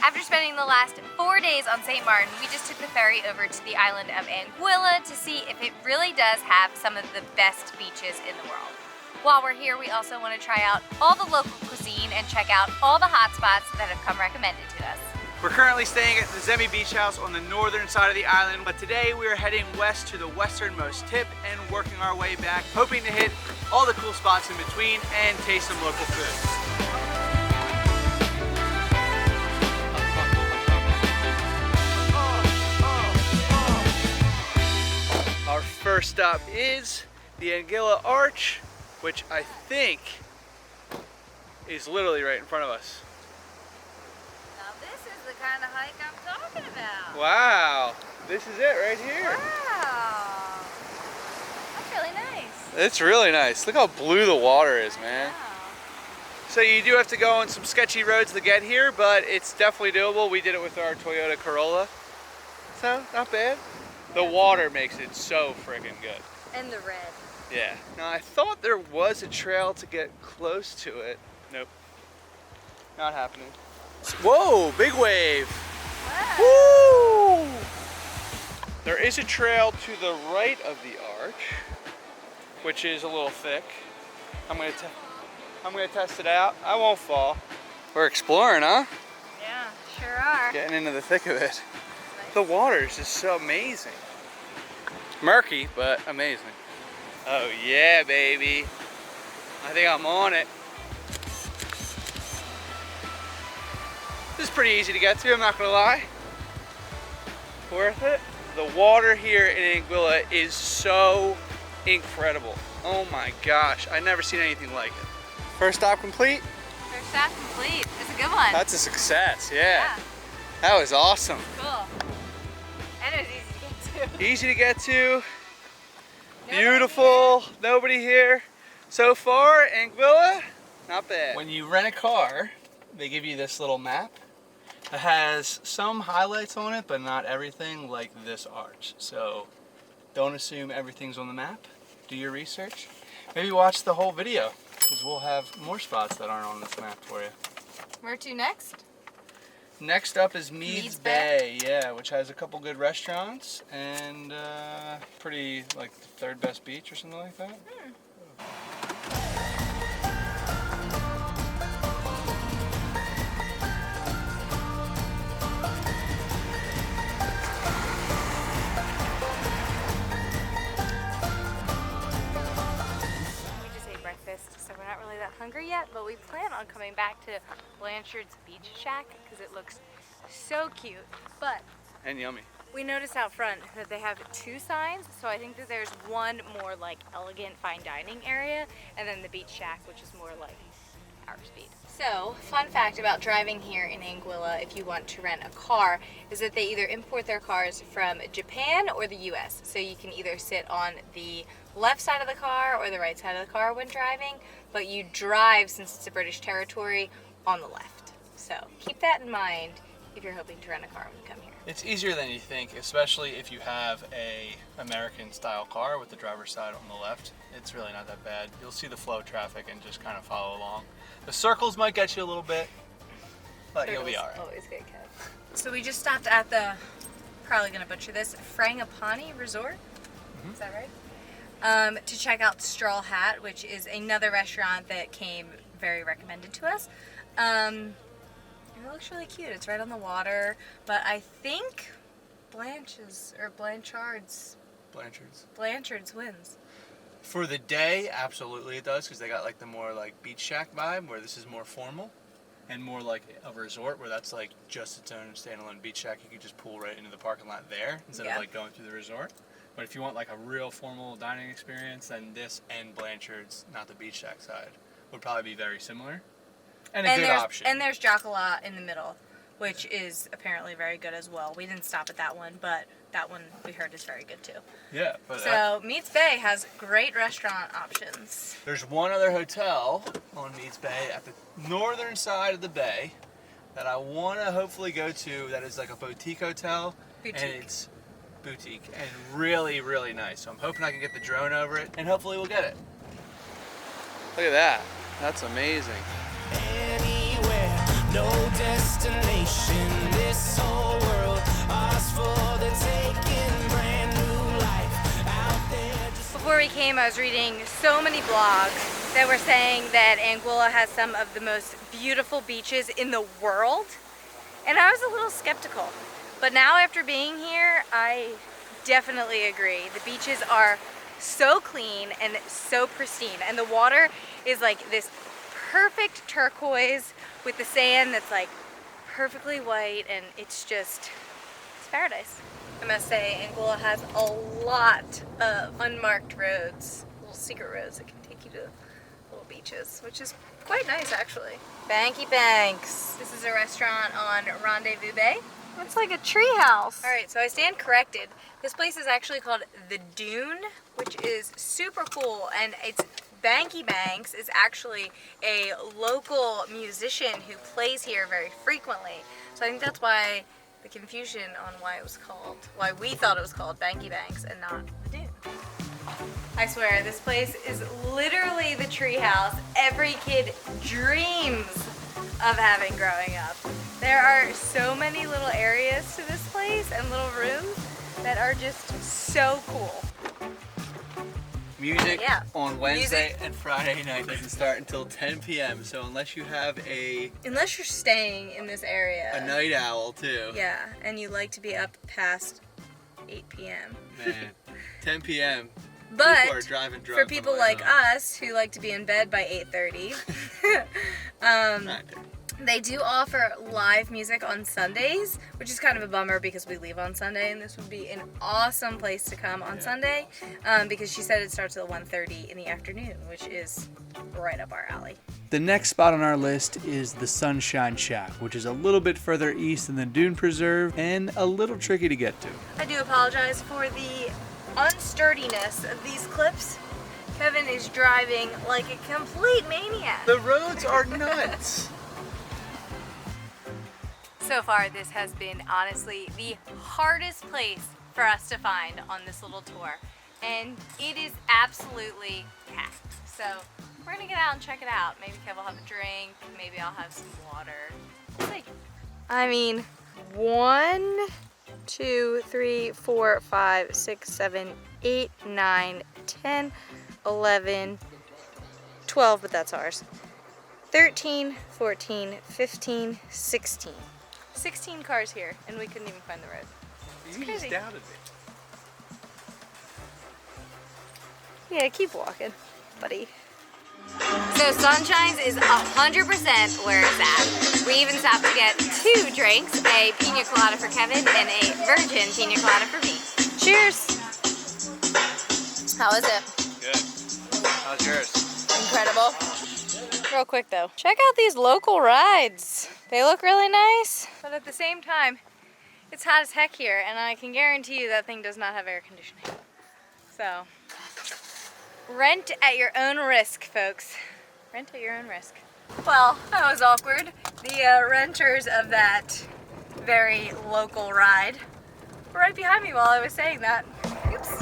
After spending the last 4 days on St. Martin, we just took the ferry over to the island of Anguilla to see if it really does have some of the best beaches in the world. While we're here, we also want to try out all the local cuisine and check out all the hot spots that have come recommended to us. We're currently staying at the Zemi Beach House on the northern side of the island, but today we are heading west to the westernmost tip and working our way back, hoping to hit all the cool spots in between and taste some local food. Our first stop is the Anguilla Arch, which I think is literally right in front of us. Now this is the kind of hike I'm talking about. Wow, this is it right here. Wow, that's really nice. It's really nice. Look how blue the water is, man. Wow. So you do have to go on some sketchy roads to get here, but it's definitely doable. We did it with our Toyota Corolla, so not bad. The water makes it so freaking good. And the red. Yeah. Now I thought there was a trail to get close to it. Nope. Not happening. Whoa, big wave. Wow. Woo! There is a trail to the right of the arch, which is a little thick. I'm gonna test it out. I won't fall. We're exploring, huh? Yeah, sure are. Getting into the thick of it. The water is just so amazing. Murky, but amazing. Oh yeah, baby. I think I'm on it. This is pretty easy to get to, I'm not gonna lie. Worth it. The water here in Anguilla is so incredible. Oh my gosh, I've never seen anything like it. First stop complete? First stop complete. It's a good one. That's a success, yeah. That was awesome. Cool. And it was easy to get to. Easy to get to. Beautiful. Nobody here. So far, Anguilla, not bad. When you rent a car, they give you this little map. It has some highlights on it, but not everything, like this arch. So don't assume everything's on the map. Do your research. Maybe watch the whole video, because we'll have more spots that aren't on this map for you. Where to next? Next up is Meads Bay, yeah, which has a couple good restaurants and pretty, like, the third best beach or something like that. We just ate breakfast, so we're not really that hungry yet, but we plan on coming back to Blanchard's Beach Shack because it looks so cute. But And yummy. we noticed out front that they have 2 signs, so I think that there's one more like elegant fine dining area, and then the Beach Shack, which is more like our speed. So, fun fact about driving here in Anguilla if you want to rent a car is that they either import their cars from Japan or the US. So you can either sit on the left side of the car or the right side of the car when driving, but you drive, since it's a British territory, on the left. So keep that in mind if you're hoping to rent a car when you come here. It's easier than you think, especially if you have a American style car with the driver's side on the left. It's really not that bad. You'll see the flow of traffic and just kind of follow along. The circles might get you a little bit, but you'll be all right. Always get kept. So we just stopped at the, probably gonna butcher this, Frangipani Resort. Is that right? To check out Straw Hat, which is another restaurant that came very recommended to us. It looks really cute. It's right on the water, but I think Blanchard's wins. For the day, absolutely it does, because they got like the more like beach shack vibe, where this is more formal and more like a resort where that's like just its own standalone beach shack. You could just pull right into the parking lot there instead of like going through the resort. But if you want like a real formal dining experience, then this and Blanchard's, not the beach shack side, would probably be very similar. And a good option. And there's Jockala in the middle, which is apparently very good as well. We didn't stop at that one, but that one we heard is very good too. Yeah. But so Meads Bay has great restaurant options. There's one other hotel on Meads Bay at the northern side of the bay that I want to hopefully go to, that is like a boutique hotel. Boutique. And it's boutique and really, really nice. So I'm hoping I can get the drone over it and hopefully we'll get it. Look at that. That's amazing. Anywhere, no destination. before we came, I was reading so many blogs that were saying that Anguilla has some of the most beautiful beaches in the world. And I was a little skeptical. But now after being here, I definitely agree. The beaches are so clean and so pristine. And the water is like this perfect turquoise with the sand that's like perfectly white, and it's paradise. I must say, Anguilla has a lot of unmarked roads, little secret roads that can take you to little beaches, which is quite nice actually. Banky Banks. This is a restaurant on Rendezvous Bay. It's like a tree house. All right, so I stand corrected. This place is actually called the Dune, which is super cool, and it's Banky Banks is actually a local musician who plays here very frequently. So I think that's why the confusion on why we thought it was called Banky Banks and not the Dune. I swear, this place is literally the treehouse every kid dreams of having growing up. There are so many little areas to this place and little rooms that are just so cool. Music on Wednesday and Friday night doesn't start until 10 p.m. So unless you have unless you're staying in this area, a night owl too. Yeah, and you like to be up past 8 p.m. Man, 10 p.m. But people are driving drunk for people like us who like to be in bed by 8:30, they do offer live music on Sundays, which is kind of a bummer because we leave on Sunday, and this would be an awesome place to come on Sunday because she said it starts at 1:30 in the afternoon, which is right up our alley. The next spot on our list is the Sunshine Shack, which is a little bit further east than the Dune Preserve and a little tricky to get to. I do apologize for the unsturdiness of these clips. Kevin is driving like a complete maniac. The roads are nuts. So far, this has been honestly the hardest place for us to find on this little tour, and it is absolutely packed. So we're gonna get out and check it out. Maybe Kev will have a drink, maybe I'll have some water. We'll see. I mean, 1, 2, 3, 4, 5, 6, 7, 8, 9, 10, 11, 12, but that's ours. 13, 14, 15, 16. 16 cars here, and we couldn't even find the road. It's you crazy. just doubted me. Yeah, keep walking, buddy. So Sunshine's is 100% where it's at. We even stopped to get 2 drinks, a pina colada for Kevin and a virgin pina colada for me. Cheers! How is it? Good. How's yours? Incredible. Real quick though, check out these local rides. They look really nice, but at the same time, it's hot as heck here, and I can guarantee you that thing does not have air conditioning. So, rent at your own risk, folks. Rent at your own risk. Well, that was awkward. The renters of that very local ride were right behind me while I was saying that. Oops.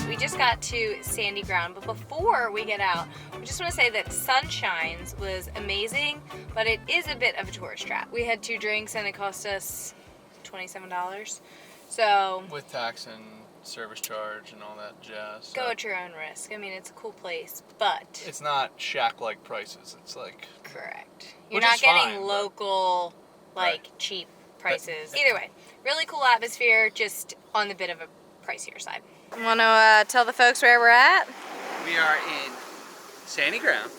We just got to Sandy Ground, but before we get out, we just want to say that Sunshine's was amazing, but it is a bit of a tourist trap. We had 2 drinks and it cost us $27. So with tax and service charge and all that jazz. Go at your own risk. I mean, it's a cool place, but it's not shack-like prices. It's like correct. You're which not is getting fine, local, like cheap prices. Either way, really cool atmosphere, just on the bit of a pricier side. Want to tell the folks where we're at? We are in Sandy Ground,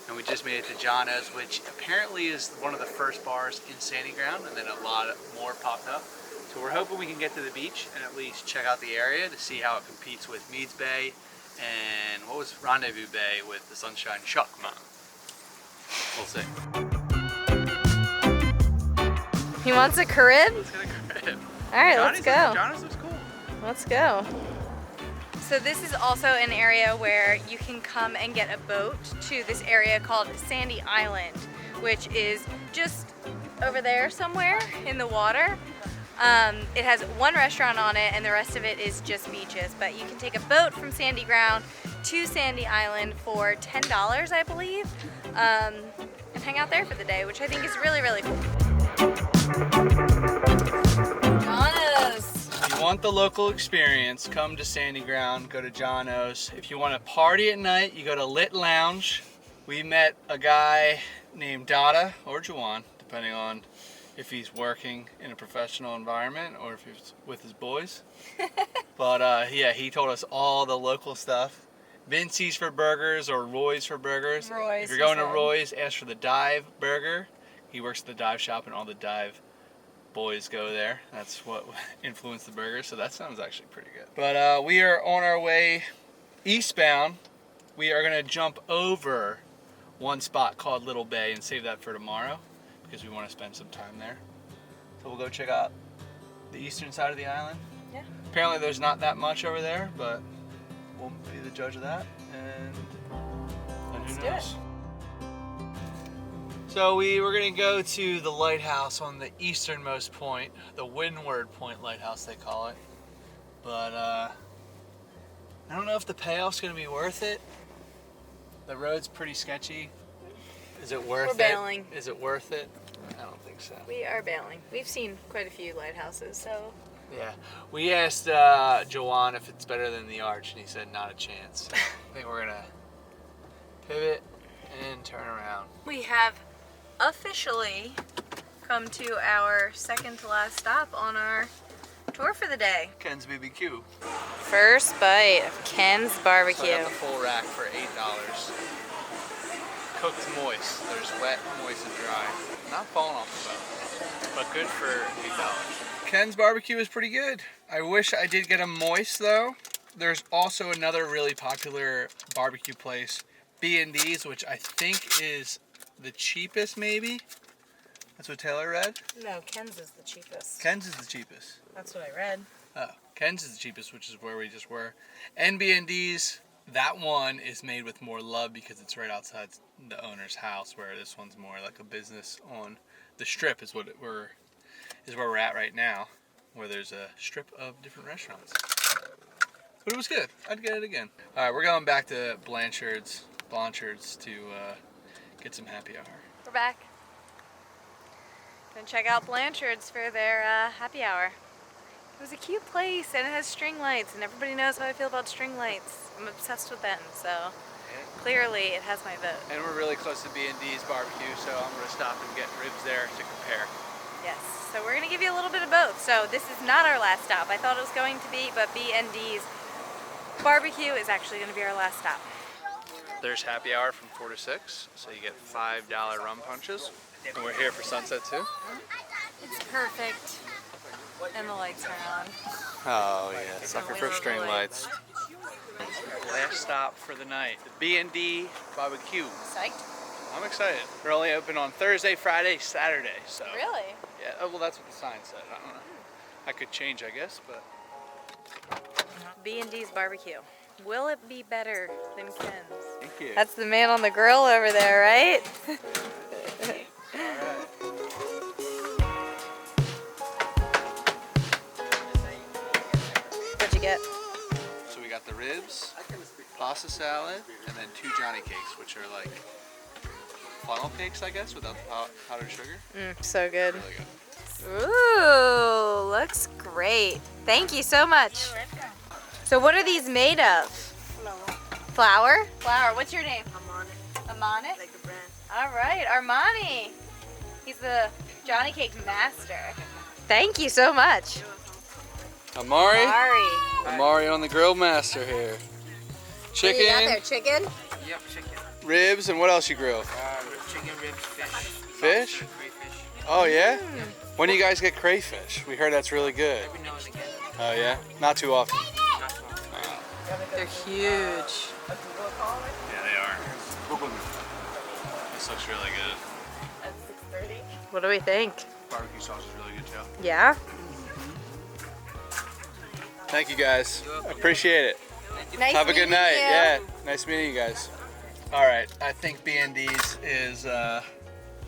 and we just made it to Johnno's, which apparently is one of the first bars in Sandy Ground, and then a lot more popped up. So we're hoping we can get to the beach and at least check out the area to see how it competes with Meads Bay and what was Rendezvous Bay with the Sunshine Shack. We'll see. He wants a crib? Let's get a crib. All right, let's go. Johnno's looks cool. Let's go. So this is also an area where you can come and get a boat to this area called Sandy Island, which is just over there somewhere in the water. It has 1 restaurant on it and the rest of it is just beaches, but you can take a boat from Sandy Ground to Sandy Island for $10, I believe, and hang out there for the day, which I think is really, really cool. Johnno's. want the local experience, come to Sandy Ground, go to Johnno's. If you want to party at night, you go to Lit Lounge. We met a guy named Dada or Juwan, depending on if he's working in a professional environment or if he's with his boys. But yeah, he told us all the local stuff. Vincey's for burgers or Roy's for burgers. Roy's, if you're going to Roy's, ask for the Dive Burger. He works at the dive shop and all the dive boys go there. That's what influenced the burger, so that sounds actually pretty good. But we are on our way eastbound. We are gonna jump over one spot called Little Bay and save that for tomorrow because we want to spend some time there. So we'll go check out the eastern side of the island. Yeah. Apparently there's not that much over there, but we'll be the judge of that, and who knows. So we were gonna go to the lighthouse on the easternmost point, the Windward Point Lighthouse they call it. But I don't know if the payoff's gonna be worth it. The road's pretty sketchy. Is it worth it? We're bailing. Is it worth it? I don't think so. We are bailing. We've seen quite a few lighthouses, so. Yeah. We asked Joanne if it's better than the Arch, and he said not a chance. So I think we're gonna pivot and turn around. We have officially come to our second to last stop on our tour for the day. Ken's BBQ. First bite of Ken's So I barbecue. got the full rack for $8. Cooked moist. There's wet, moist, and dry. Not falling off the bone, but good for $8. Ken's barbecue is pretty good. I wish I did get a moist though. There's also another really popular barbecue place, B&D's, which I think is the cheapest maybe. That's what Taylor read. No, Ken's is the cheapest. Ken's is the cheapest. That's what I read. Oh, Ken's is the cheapest, which is where we just were. And B&D's, that one is made with more love because it's right outside the owner's house, where this one's more like a business on the strip is where we're at right now, where there's a strip of different restaurants. But it was good. I'd get it again. All right, we're going back to Blanchard's to get some happy hour. We're back. Gonna check out Blanchard's for their happy hour. It was a cute place and it has string lights, and everybody knows how I feel about string lights. I'm obsessed with them, so clearly it has my vote. And we're really close to B&D's barbecue, so I'm gonna stop and get ribs there to compare. Yes, so we're gonna give you a little bit of both. So this is not our last stop. I thought it was going to be, but B&D's barbecue is actually gonna be our last stop. There's happy hour from 4 to 6, so you get $5 rum punches. And we're here for sunset too. It's perfect. And the lights are on. Oh yeah, sucker for string lights. Last stop for the night, the B&D barbecue. Psyched? I'm excited. They're only open on Thursday, Friday, Saturday, so. Really? Yeah, oh, well that's what the sign said, I don't know. I could change, I guess, but. B&D's barbecue. Will it be better than Ken's? Thank you. That's the man on the grill over there, right? What'd you get? So we got the ribs, pasta salad, and then 2 Johnny cakes, which are like funnel cakes, I guess, without the powdered sugar. So good. Really good. Ooh, looks great. Thank you so much. So what are these made of? Flour. Flour. What's your name? Amani. Like the brand. All right, Armani. He's the Johnny Cake master. Thank you so much. Amari? Sorry. Amari on the grill master here. Chicken. What you got there? Chicken? Yep, chicken. Ribs, and what else you grill? Chicken, ribs, fish. Fish? Lobster, crayfish. Oh yeah? When do you guys get crayfish? We heard that's really good. Every now and again. Oh yeah? Not too often. Not too often. They're huge. Yeah, they are. This looks really good. What do we think? Barbecue sauce is really good too. Yeah? Thank you guys. Appreciate it. Nice Have a good meeting night. you. Yeah, nice meeting you guys. All right, I think B&D's is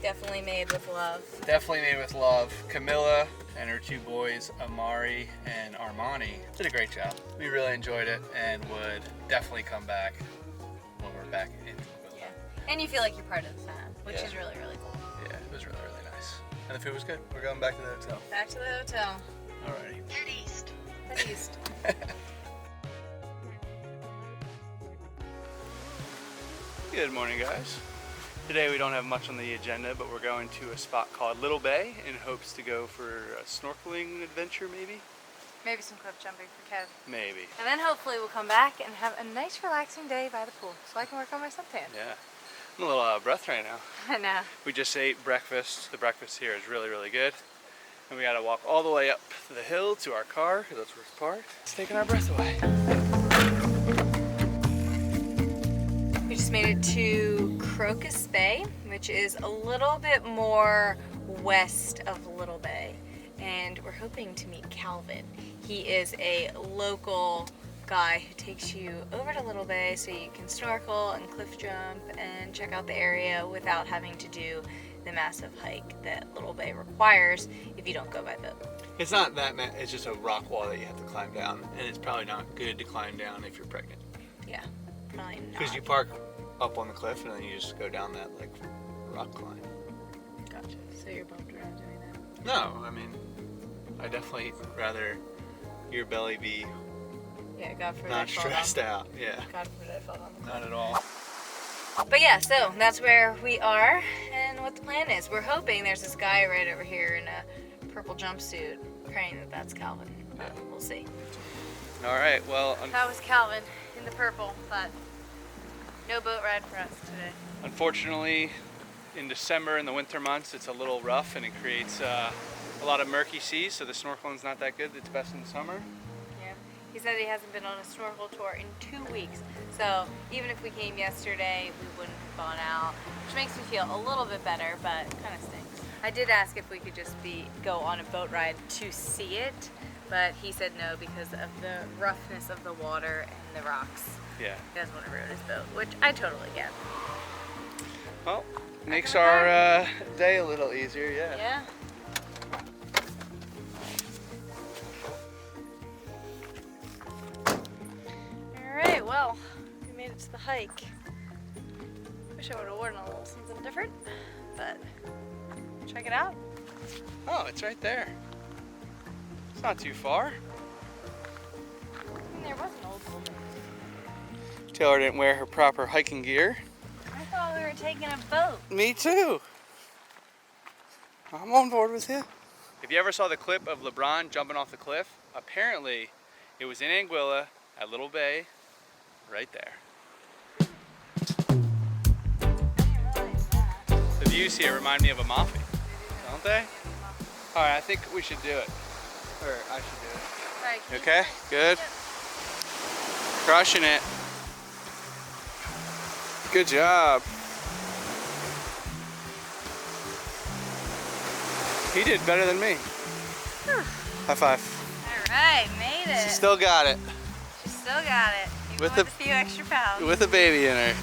Definitely made with love. definitely made with love. Camilla and her 2 boys, Amari and Armani, did a great job. We really enjoyed it and would definitely come back when we're back in Anguilla. Yeah. And you feel like you're part of the fam, which Yeah. is really, really cool. Yeah, it was really, really nice. And the food was good. We're going back to the hotel. Back to the hotel. Alrighty. Head the east. Good morning, guys. Today we don't have much on the agenda, but we're going to a spot called Little Bay in hopes to go for a snorkeling adventure, maybe? Maybe some cliff jumping for Kev. Maybe. And then hopefully we'll come back and have a nice relaxing day by the pool so I can work on my suntan. Yeah. I'm a little out of breath right now. I know. We just ate breakfast. The breakfast here is really, really good. And we gotta walk all the way up the hill to our car, because that's where it's parked. It's taking our breath away. We just made it to Crocus Bay, which is a little bit more west of Little Bay. And we're hoping to meet Calvin. He is a local guy who takes you over to Little Bay so you can snorkel and cliff jump and check out the area without having to do the massive hike that Little Bay requires if you don't go by boat. It's not that it's just a rock wall that you have to climb down, and it's probably not good to climb down if you're pregnant. Yeah, probably not. Because you park up on the cliff and then you just go down that like rock climb. Gotcha. So you're bummed around doing that? No, I mean, I definitely rather your belly be Yeah, God forbid. not stressed out. Yeah. God forbid I fell on the cliff. Not at all. But yeah, so that's where we are and what the plan is. We're hoping there's this guy right over here in a purple jumpsuit, praying that that's Calvin. But we'll see. All right, well, That was Calvin in the purple, but no boat ride for us today. unfortunately, in December in the winter months, it's a little rough and it creates a lot of murky seas, so the snorkeling's not that good. It's best in the summer. Yeah. He said he hasn't been on a snorkel tour in 2 weeks. So even if we came yesterday, we wouldn't have gone out, which makes me feel a little bit better, but kind of stinks. I did ask if we could just go on a boat ride to see it, but he said no because of the roughness of the water and the rocks. Yeah. He doesn't want to ruin his boat, which I totally get. Well, makes our day a little easier, yeah. Yeah. Alright, well, we made it to the hike. Wish I would have worn a little something different, but check it out. Oh, it's right there. It's not too far. And there was an old building. Taylor didn't wear her proper hiking gear. I thought we were taking a boat. Me too. I'm on board with you. If you ever saw the clip of LeBron jumping off the cliff, apparently it was in Anguilla at Little Bay, right there. The views here remind me of Amalfi, don't they? All right, I think we should do it. Or I should do it. Right, You okay? Good? Yep. Crushing it. Good job. He did better than me. High five. Alright, made it. She still got it. She still got it. Even With with the- a few extra pounds. With a baby in her.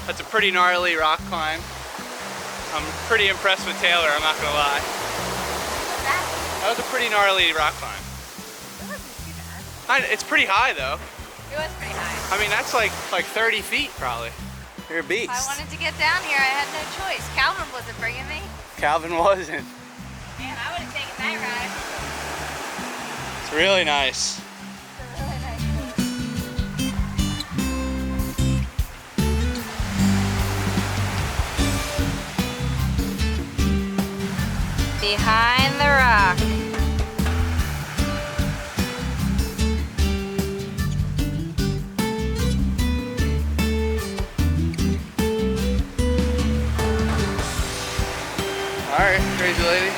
That's a pretty gnarly rock climb. I'm pretty impressed with Taylor, I'm not gonna lie. What's that? That was a pretty gnarly rock climb. It wasn't too bad. It's pretty high though. It was pretty high. I mean, that's like 30 feet probably. You're a beast. If I wanted to get down here, I had no choice. Calvin wasn't bringing me. Calvin wasn't. Man, I would have taken that ride. It's really nice. It's a really nice place. Behind the rock. All right, crazy lady.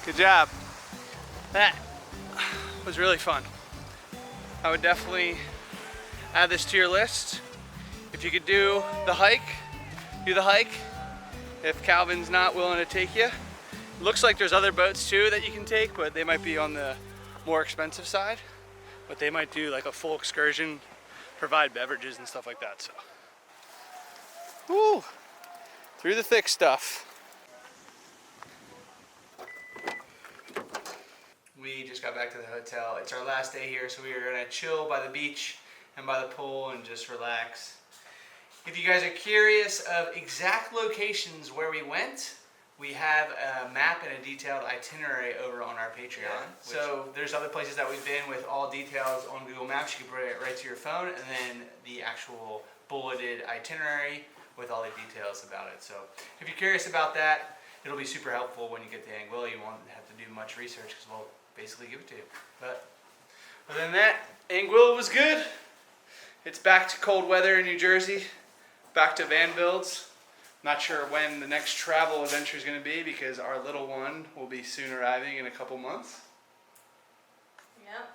Good job. That was really fun. I would definitely add this to your list. If you could do the hike, do the hike. If Calvin's not willing to take you. Looks like there's other boats too that you can take, but they might be on the more expensive side. But they might do like a full excursion, provide beverages and stuff like that, so. Woo! Through the thick stuff. We just got back to the hotel. It's our last day here, so we are gonna chill by the beach and by the pool and just relax. If you guys are curious of exact locations where we went, we have a map and a detailed itinerary over on our Patreon. So there's other places that we've been with all details on Google Maps. You can put it right to your phone, and then the actual bulleted itinerary with all the details about it. So if you're curious about that, it'll be super helpful when you get to Anguilla. You won't have to do much research because we'll basically give it to you. But other than that, Anguilla was good. It's back to cold weather in New Jersey, back to van builds. Not sure when the next travel adventure is going to be because our little one will be soon arriving in a couple months. Yep.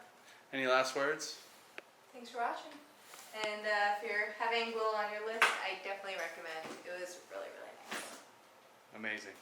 Any last words? Thanks for watching. And if you're having Anguilla on your list, I definitely recommend. It was really, really nice. Amazing.